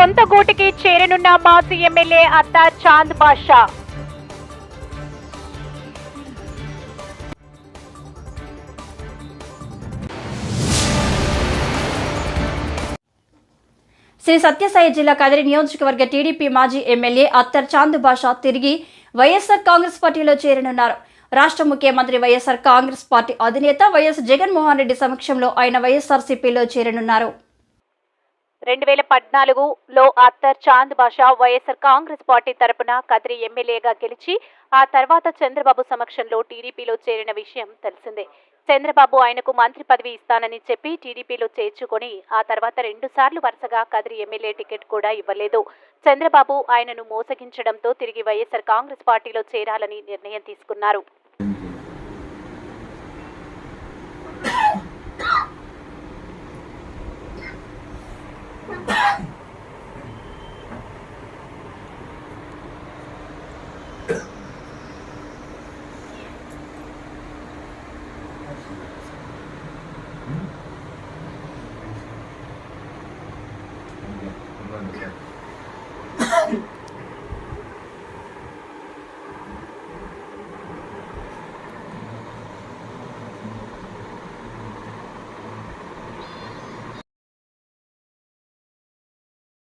సొంత గూటికి చేరనున్న మాజీ ఎమ్మెల్యే అత్తార్ చాంద్ బాషా. శ్రీ సత్యసాయి జిల్లా కదిరి నియోజకవర్గ టీడీపీ మాజీ ఎమ్మెల్యే అత్తర్ చాంద్ బాషా తిరిగి వైఎస్ఆర్ కాంగ్రెస్ పార్టీలో చేరనున్నారు. రాష్ట్ర ముఖ్యమంత్రి వైఎస్ఆర్ కాంగ్రెస్ పార్టీ అధినేత వైఎస్ జగన్మోహన్ రెడ్డి సమక్షంలో ఆయన వైఎస్ఆర్సీపీలో చేరనున్నారు. 2014లో అత్తర్ చాంద్ బాషా వైఎస్ఆర్ కాంగ్రెస్ పార్టీ తరపున కదిరి ఎమ్మెల్యేగా గెలిచి ఆ తర్వాత చంద్రబాబు సమక్షంలో టీడీపీలో చేరిన విషయం తెలిసిందే. చంద్రబాబు ఆయనకు మంత్రి పదవి ఇస్తానని చెప్పి టీడీపీలో చేర్చుకొని ఆ తర్వాత 2 సార్లు వరుసగా కదిరి ఎమ్మెల్యే టికెట్ కూడా ఇవ్వలేదు. చంద్రబాబు ఆయనను మోసగించడంతో తిరిగి వైఎస్ఆర్ కాంగ్రెస్ పార్టీలో చేరాలని నిర్ణయం తీసుకున్నారు.